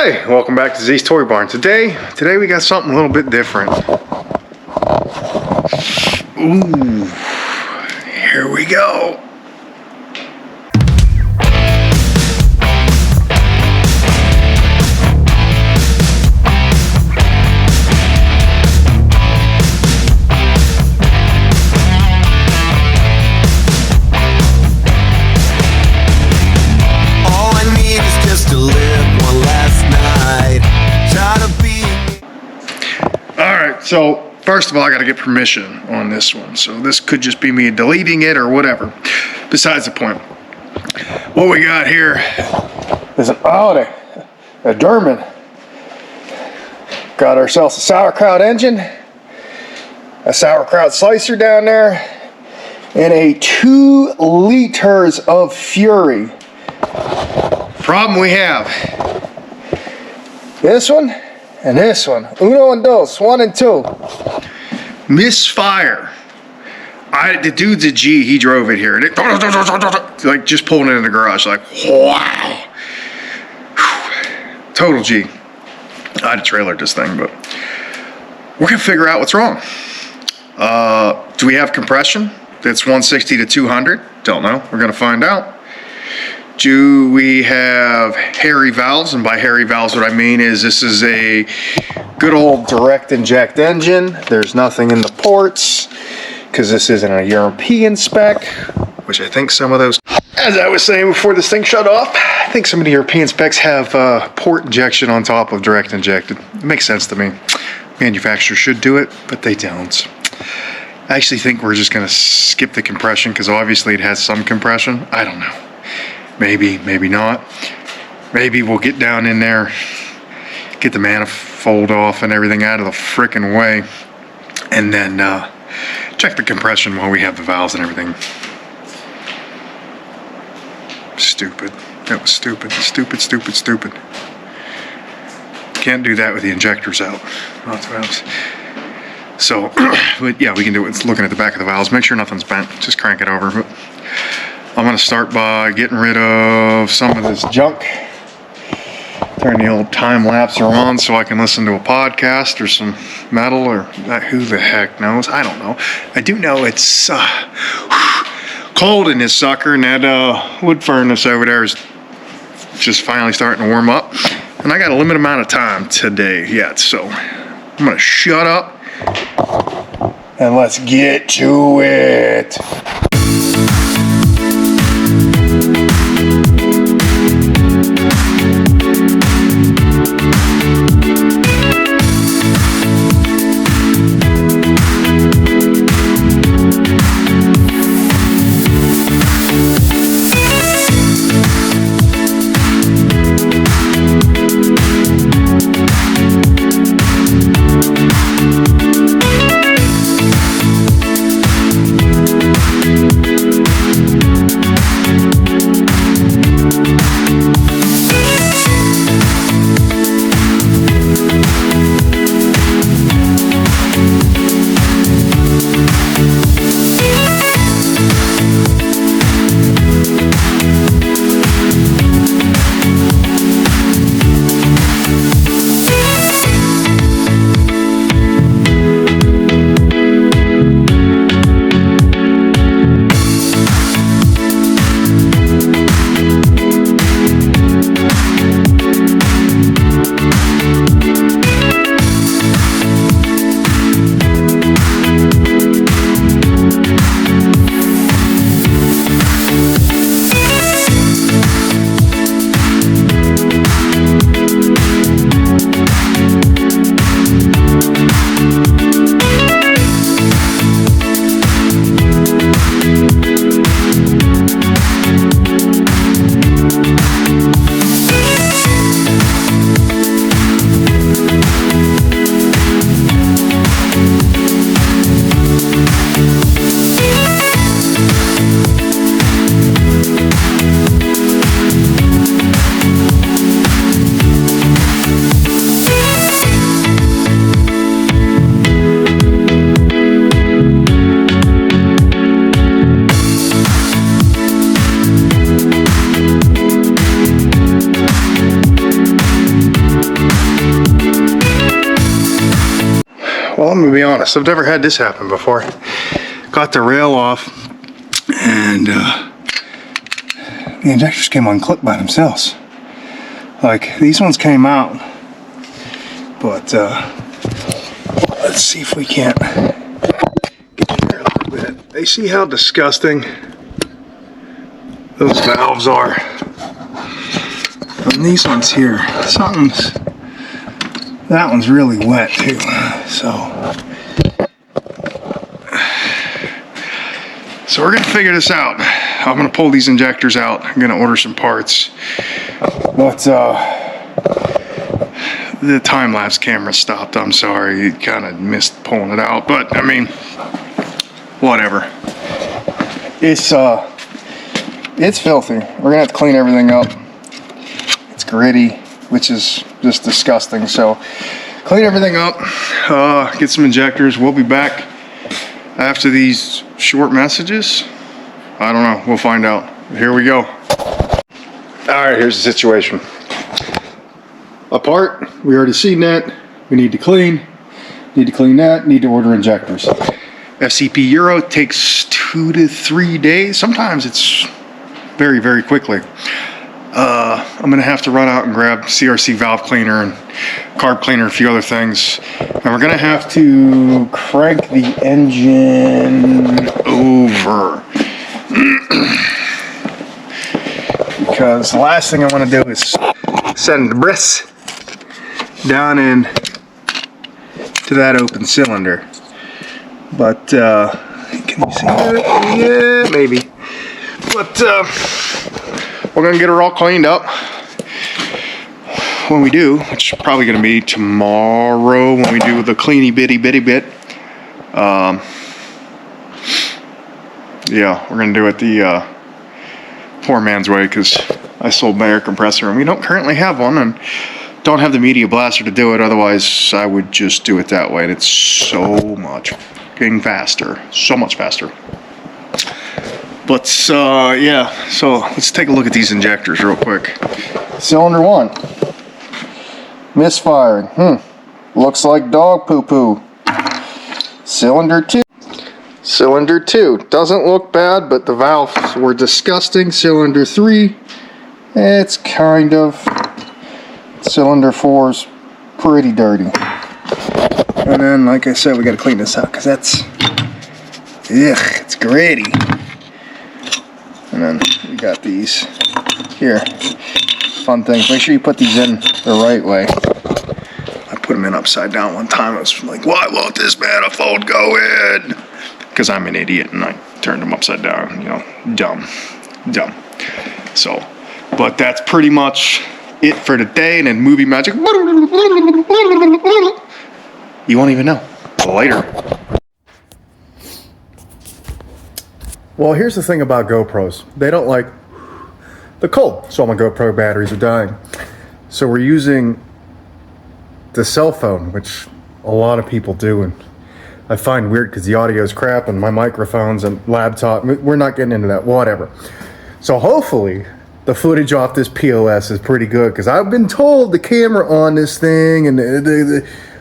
Hey, welcome back to ZsToyBarn. Today we got something a little bit different. Ooh, here we go. So, first of all, I got to get permission on this one. So this could just be me deleting it or whatever. Besides the point. What we got here is a German. Got ourselves a sauerkraut engine, a sauerkraut slicer down there, and a 2 liters of Fury. Problem we have, this one and this one, uno and dos, 1 and 2, misfire. The dude's a G, he drove it here, and it like just pulling it in the garage, like wow, total G. I had to trailer this thing, but we're gonna figure out what's wrong. Do we have compression that's 160 to 200? Don't know. We're gonna find out. Do we have hairy valves? And by hairy valves, what I mean is this is a good old direct inject engine. There's nothing in the ports because this isn't a European spec, which I think some of those, as I was saying before this thing shut off, I think some of the European specs have port injection on top of direct injected. It makes sense to me. Manufacturers should do it, but they don't. I actually think we're just gonna skip the compression because obviously it has some compression. I don't know. Maybe, maybe not. Maybe we'll get down in there, get the manifold off and everything out of the frickin' way, and then check the compression while we have the valves and everything. Stupid. That was stupid. Stupid, stupid, stupid. Can't do that with the injectors out. That's what else. So, but yeah, we can do it. It's looking at the back of the valves. Make sure nothing's bent. Just crank it over. But I'm going to start by getting rid of some of this junk. Turn the old time lapser on so I can listen to a podcast or some metal or who the heck knows. I don't know. I do know it's cold in this sucker, and that wood furnace over there is just finally starting to warm up. And I got a limited amount of time today yet, so I'm going to shut up and let's get to it. Well, I'm gonna be honest, I've never had this happen before. Got the rail off, and the injectors came unclipped by themselves. Like, these ones came out, but let's see if we can't get in there a little bit. They see how disgusting those valves are. And these ones here, that one's really wet too, so we're gonna figure this out. I'm gonna pull these injectors out. I'm gonna order some parts, but the time-lapse camera stopped. I'm sorry, you kind of missed pulling it out, but I mean, whatever. It's filthy. We're gonna have to clean everything up. It's gritty, which is just disgusting. So clean everything up, get some injectors. We'll be back after these short messages. I don't know, we'll find out. Here we go. All right, here's the situation. A part, we already seen that. We need to clean that, need to order injectors. FCP Euro takes 2 to 3 days. Sometimes it's very, very quickly. I'm gonna have to run out and grab CRC valve cleaner and carb cleaner, a few other things. And we're gonna have to crank the engine over. Because the last thing I wanna do is send the bris down in to that open cylinder. But, can you see that? Yeah, maybe. But, we're gonna get her all cleaned up. When we do, which is probably gonna be tomorrow when we do the cleany bitty bit. Yeah, we're gonna do it the poor man's way, because I sold my air compressor and we don't currently have one and don't have the media blaster to do it. Otherwise, I would just do it that way, and it's so much getting faster, so much faster. But yeah, so let's take a look at these injectors real quick. Cylinder 1, misfiring. Looks like dog poo-poo. Cylinder 2. Cylinder 2 doesn't look bad, but the valves were disgusting. Cylinder 3, it's kind of. Cylinder 4's pretty dirty. And then, like I said, we got to clean this out because that's, it's gritty. And then we got these here. Fun things. Make sure you put these in the right way. I put them in upside down one time. I was like, why won't this manifold go in? Because I'm an idiot and I turned them upside down. You know, dumb. So, but that's pretty much it for today. And then movie magic. You won't even know. Later. Well, here's the thing about GoPros. They don't like the cold. So all my GoPro batteries are dying. So we're using the cell phone, which a lot of people do. And I find weird because the audio is crap and my microphones and laptop, we're not getting into that, whatever. So hopefully the footage off this POS is pretty good, because I've been told the camera on this thing and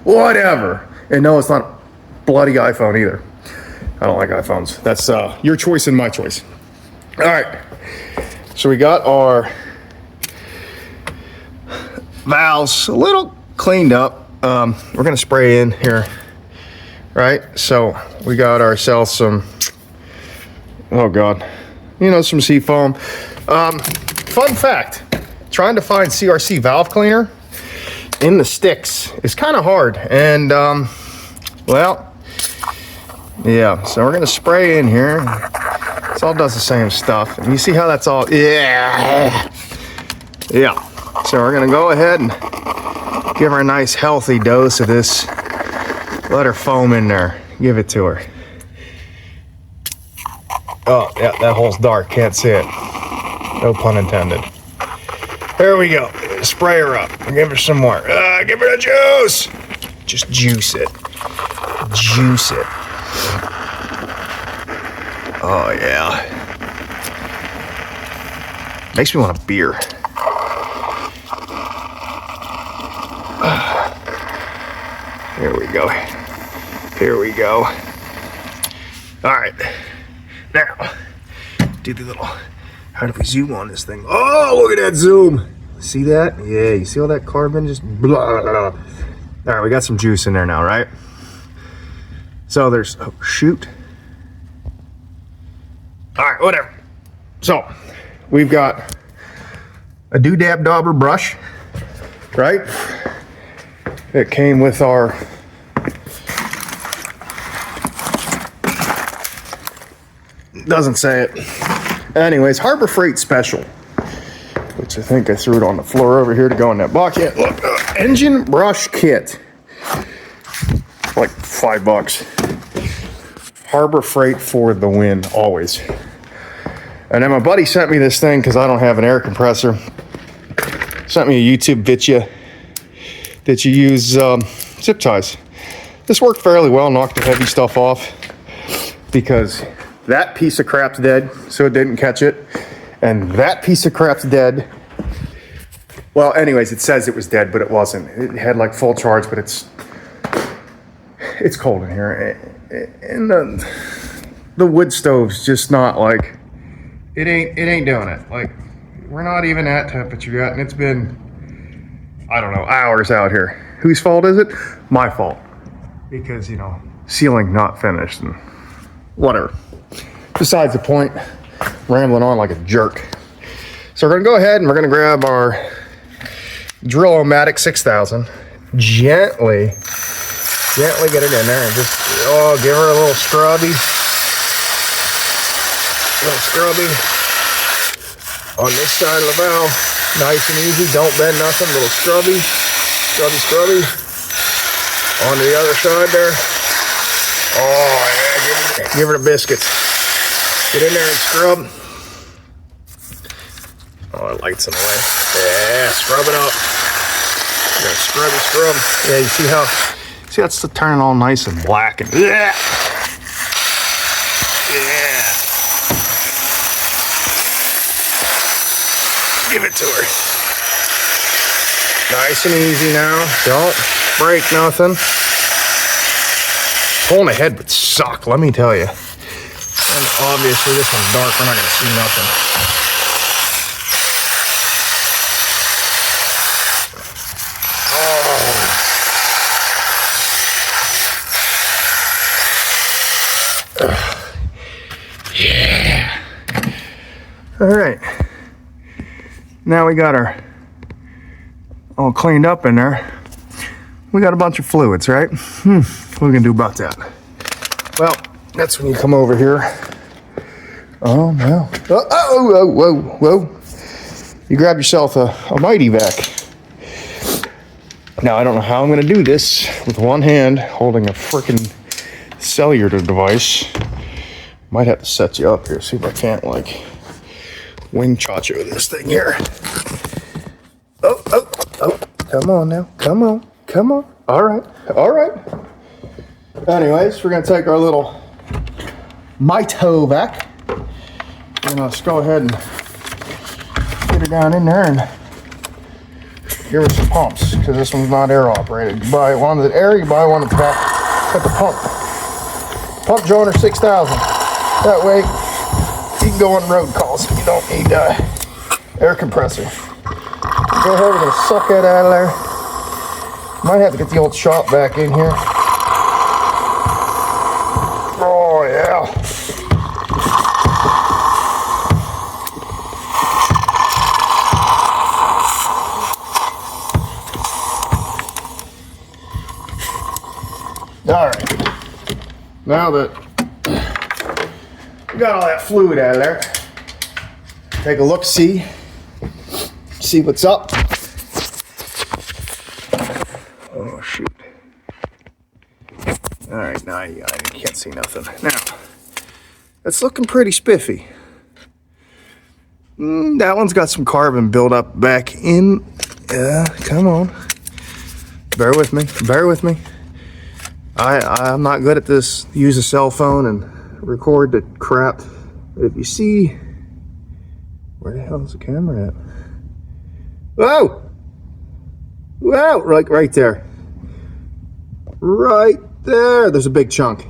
whatever. And no, it's not a bloody iPhone either. I don't like iPhones. That's your choice and my choice. All right. So we got our valves a little cleaned up. We're going to spray in here. Right? So we got ourselves some, oh God, you know, some seafoam. Fun fact, trying to find CRC valve cleaner in the sticks is kind of hard. And, well, yeah, so we're gonna spray in here. This all does the same stuff. And you see how that's all, yeah. So we're gonna go ahead and give her a nice healthy dose of this. Let her foam in there. Give it to her. Oh, yeah, that hole's dark. Can't see it. No pun intended. There we go. Spray her up. Give her some more. Give her the juice. Just juice it. Juice it. Oh, yeah. Makes me want a beer. Here we go. Here we go. All right, now do the little, how do we zoom on this thing? Oh, look at that zoom. See that? Yeah, you see all that carbon just blah, blah, blah. All right, we got some juice in there now, right? So there's, oh shoot. All right, whatever. So we've got a doodab dauber brush, right? It came with our doesn't say it. Anyways, Harbor Freight Special, which I think I threw it on the floor over here to go in that box. Yeah, look, engine brush kit, like $5. Harbor Freight for the win, always. And then my buddy sent me this thing because I don't have an air compressor. Sent me a YouTube video that you use zip ties. This worked fairly well, knocked the heavy stuff off because that piece of crap's dead, so it didn't catch it. And that piece of crap's dead. Well, anyways, it says it was dead, but it wasn't. It had like full charge, but it's cold in here. And the wood stove's just not like, it ain't doing it. Like, we're not even at temperature yet, and it's been, I don't know, hours out here. Whose fault is it? My fault. Because, you know, ceiling not finished and whatever. Besides the point, rambling on like a jerk. So we're gonna go ahead and we're gonna grab our Drill-O-Matic 6000, gently get it in there and just, oh, give her a little scrubby. On this side of the valve, nice and easy, don't bend nothing, little scrubby. On the other side there. Oh yeah, give her the biscuits. Get in there and scrub. Oh, the light's in the way. Yeah, scrub it up. Scrub. Yeah, you see that's turning all nice and black and yeah. Give it to her. Nice and easy now. Don't break nothing. Pulling ahead would suck, let me tell you. And obviously this one's dark, we're not gonna see nothing. Yeah. All right. Now we got our all cleaned up in there. We got a bunch of fluids, right? What are we gonna do about that? Well, that's when you come over here. Oh no. Whoa. You grab yourself a Mighty Vac. Now I don't know how I'm gonna do this with one hand holding a frickin' cellular device. Might have to set you up here, see if I can't like wing chacho this thing here. Oh, come on now, come on. All right. Anyways, we're gonna take our little Mighty Vac and let's go ahead and get her down in there and give her some pumps, because this one's not air operated. You buy one that's air, you buy one that's back at the pump joiner 6000. That way you can go on road calls. You don't need air compressor. Go ahead, we're gonna suck that out of there. Might have to get the old shop back in here. Oh yeah. All right. Now that we got all that fluid out of there, take a look, see what's up. Oh shoot. All right, now I can't see nothing. Now, it's looking pretty spiffy. That one's got some carbon buildup back in. Come on. Bear with me. I'm not good at this. Use a cell phone and record the crap. If you see, where the hell is the camera at? Whoa! Right there. Right there's a big chunk.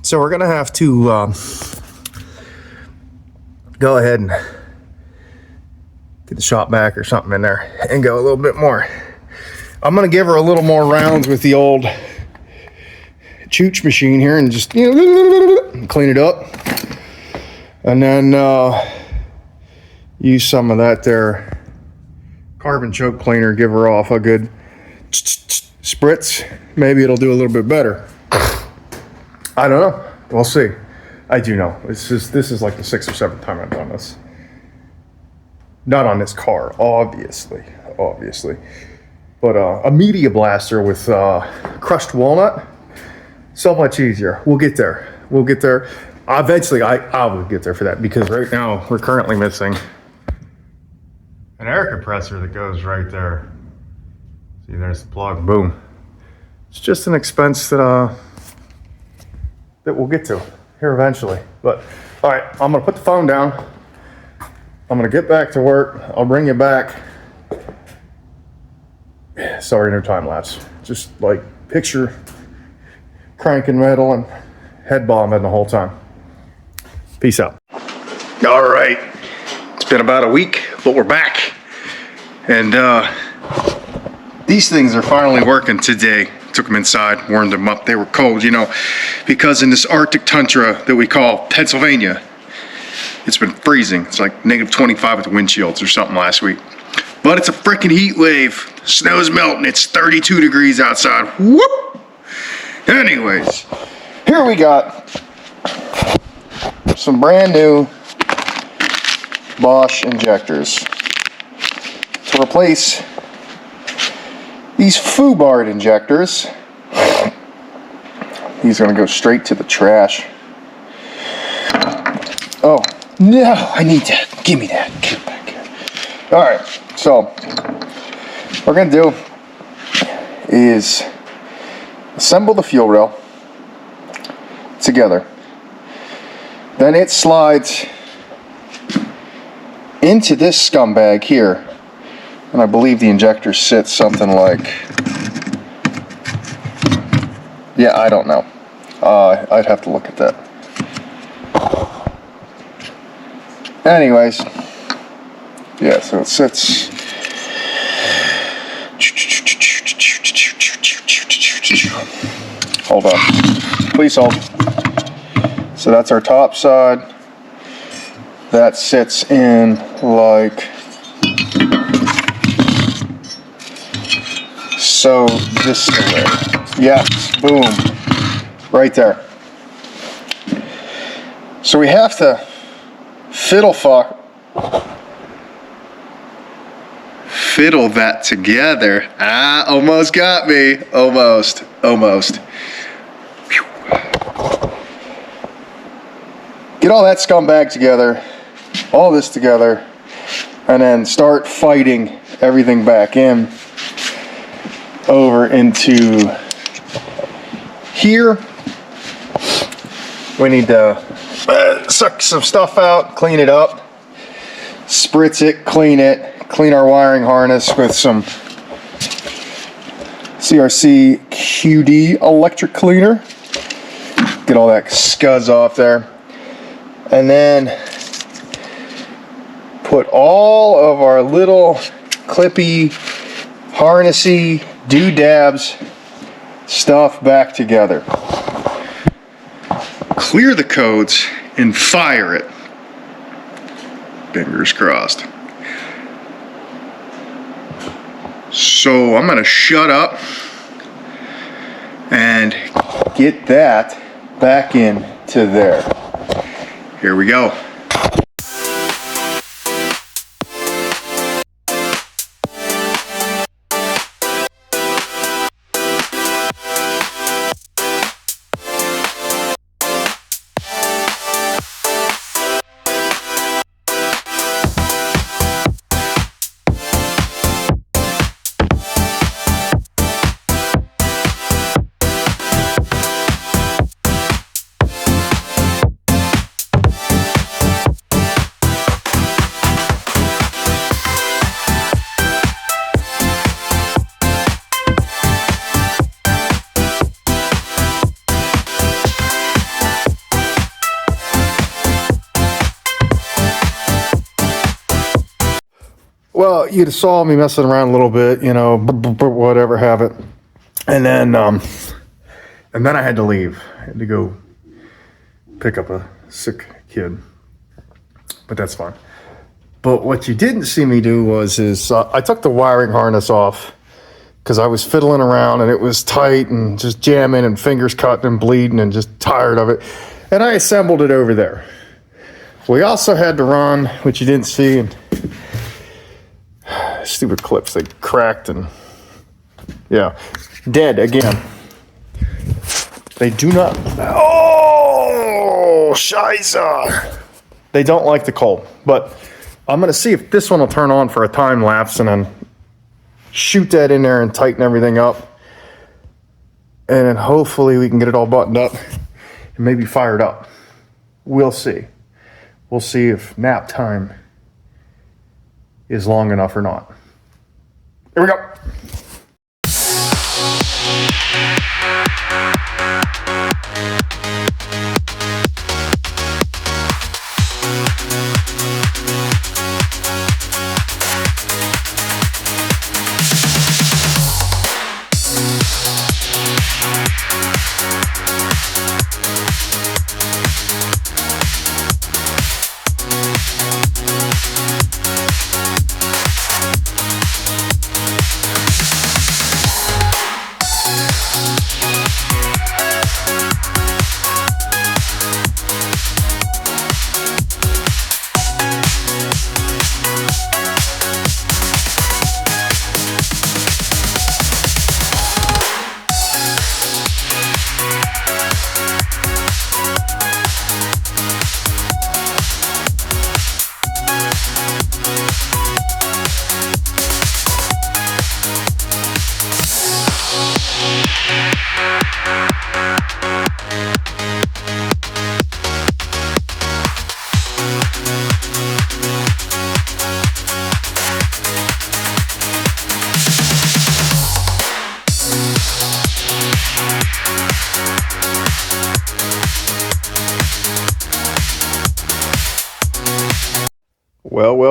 So we're gonna have to go ahead and get the shop vac or something in there and go a little bit more. I'm gonna give her a little more rounds with the old chooch machine here and just, you know, clean it up, and then use some of that there carbon choke cleaner, give her off a good spritz. Maybe it'll do a little bit better. I don't know. We'll see. I do know. This is like the 6th or 7th time I've done this. Not on this car, obviously. But a media blaster with crushed walnut, so much easier. We'll get there. Eventually, I will get there for that, because right now we're currently missing an air compressor that goes right there. See, there's the plug. Boom. It's just an expense that we'll get to here eventually. But all right, I'm gonna put the phone down. I'm gonna get back to work. I'll bring you back. Sorry, no time lapse. Just like picture cranking metal and head bombing the whole time. Peace out. All right, it's been about a week, but we're back. And these things are finally working today. Took them inside, warmed them up. They were cold, you know, because in this Arctic tundra that we call Pennsylvania, it's been freezing. It's like -25 with the windshields or something last week. But it's a freaking heat wave. Snow's melting. It's 32 degrees outside. Whoop! Anyways, here we got some brand new Bosch injectors to replace these FUBARD injectors. These are gonna go straight to the trash. Oh, no, I need that. Give me that. Get it back here. All right, so what we're gonna do is assemble the fuel rail together. Then it slides into this scumbag here. And I believe the injector sits something like, yeah, I don't know. I'd have to look at that. Anyways, yeah, so it sits. Hold on. Please hold. So that's our top side. That sits in like so, this way. Yes, boom, right there. So we have to fiddle that together. Ah, almost got me. Almost. Whew. Get all that scumbag together, all this together, and then start fighting everything back in over into here. We need to suck some stuff out, clean it up, spritz it, clean our wiring harness with some CRC QD electric cleaner. Get all that scuzz off there. And then put all of our little clippy, harnessy, doodabs stuff back together. Clear the codes and fire it. Fingers crossed. So I'm gonna shut up and get that back into there. Here we go. you'd have saw me messing around a little bit, you know, whatever, have it. And then I had to leave. I had to go pick up a sick kid. But that's fine. But what you didn't see me do was I took the wiring harness off because I was fiddling around and it was tight and just jamming and fingers cut and bleeding and just tired of it. And I assembled it over there. We also had to run, which you didn't see, and stupid clips, they cracked and yeah, dead again. They do not, oh, scheisse. They don't like the cold, but I'm gonna see if this one will turn on for a time lapse and then shoot that in there and tighten everything up. And then hopefully we can get it all buttoned up and maybe fired up. We'll see. We'll see if nap time is long enough or not. Here we go.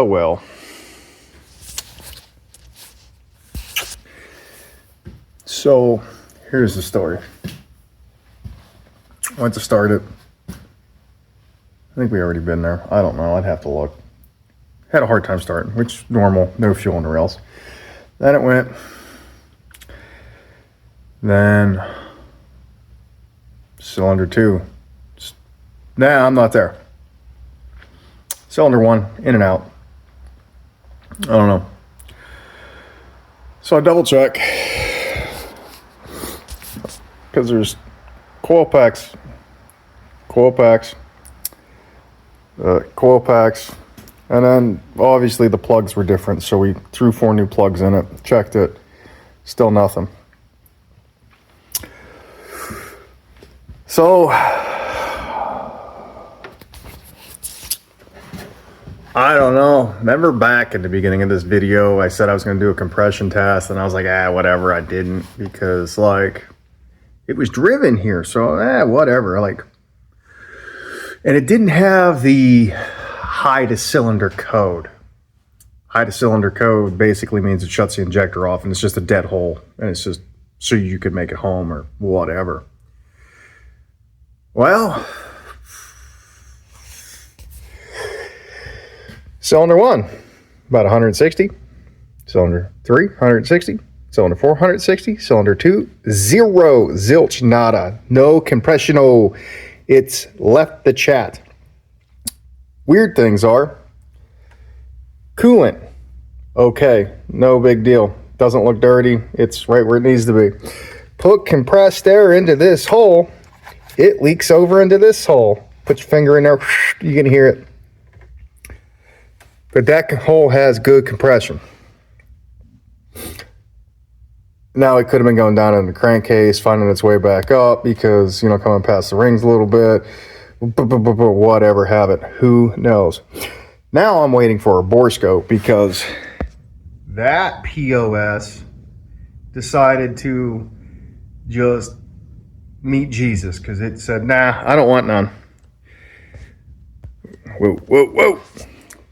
Well. So, here's the story. I went to start it. I think we already been there. I don't know. I'd have to look. Had a hard time starting, which normal. No fuel in the rails. Then it went. Then cylinder 2. Nah, I'm not there. Cylinder 1, in and out. I don't know. So I double check. Because there's coil packs, and then obviously the plugs were different. So we threw 4 new plugs in it, checked it, still nothing. So I don't know. Remember back at the beginning of this video, I said I was going to do a compression test, and I was like, whatever. I didn't, because like it was driven here, so whatever. Like, and it didn't have the high to cylinder code. High to cylinder code basically means it shuts the injector off, and it's just a dead hole, and it's just so you could make it home or whatever. Well, cylinder 1, about 160. Cylinder 3, 160. Cylinder 4, 160. Cylinder 2, 0. Zilch, nada. No compression. It's left the chat. Weird things are coolant. Okay, no big deal. Doesn't look dirty. It's right where it needs to be. Put compressed air into this hole. It leaks over into this hole. Put your finger in there. You can hear it. But that hole has good compression. Now it could have been going down in the crankcase, finding its way back up because, coming past the rings a little bit, whatever, have it. Who knows? Now I'm waiting for a bore scope because that POS decided to just meet Jesus because it said, nah, I don't want none. Whoa.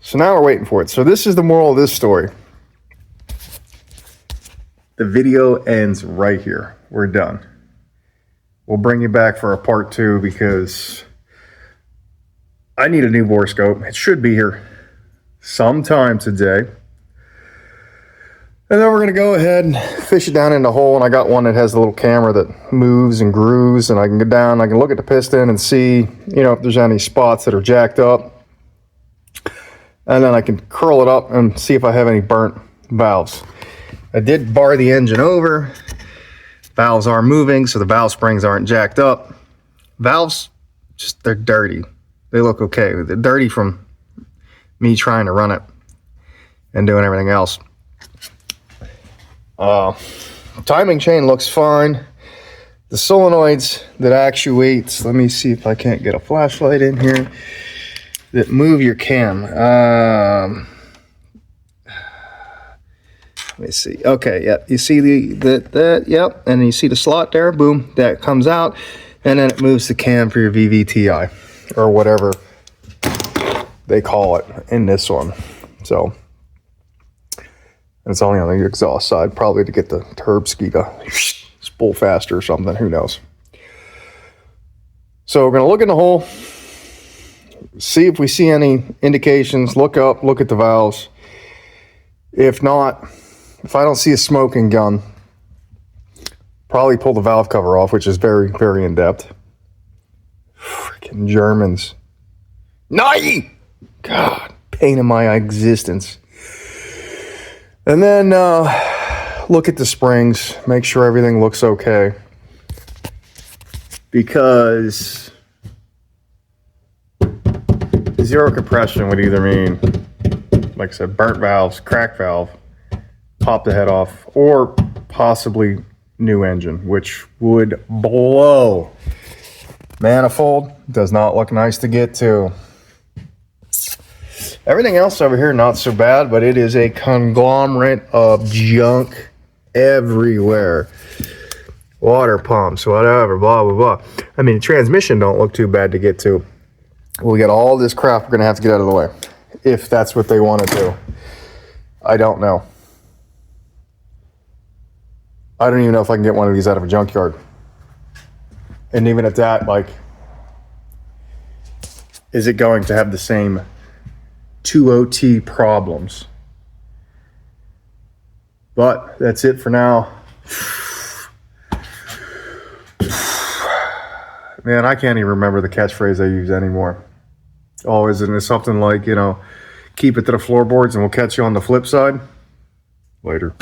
So now we're waiting for it. So this is the moral of this story. the video ends right here. We're done. We'll bring you back for a part 2 because I need a new bore scope. It should be here sometime today. And then we're going to go ahead and fish it down in the hole. And I got one that has a little camera that moves and grooves. And I can go down, I can look at the piston and see, you know, if there's any spots that are jacked up. And then I can curl it up and see if I have any burnt valves. I did bar the engine over. Valves are moving, so the valve springs aren't jacked up. Valves, just, they're dirty. They look okay. They're dirty from me trying to run it and doing everything else. Timing chain looks fine. The solenoids that actuate, let me see if I can't get a flashlight in here, that move your cam. Let me see. Okay, yep. You see that? Yep. And you see the slot there. Boom. That comes out, and then it moves the cam for your VVTi or whatever they call it in this one. So. And it's only on the exhaust side, probably to get the turb ski to spool faster or something. Who knows? So we're going to look in the hole, see if we see any indications, look up, look at the valves. If not, if I don't see a smoking gun, probably pull the valve cover off, which is very, very in-depth. Freaking Germans. Nein! God, pain in my existence. And then look at the springs, make sure everything looks okay. Because zero compression would either mean, like I said, burnt valves, cracked valve, pop the head off, or possibly new engine, which would blow. Manifold does not look nice to get to. Everything else over here, not so bad, but it is a conglomerate of junk everywhere. Water pumps, whatever, blah, blah, blah. I mean, the transmission don't look too bad to get to. We got all this crap we're going to have to get out of the way, if that's what they want to do. I don't know. I don't even know if I can get one of these out of a junkyard. And even at that, like, is it going to have the same 2OT problems? But that's it for now. Man, I can't even remember the catchphrase I use anymore. Oh, isn't it something like, you know, keep it to the floorboards and we'll catch you on the flip side? Later.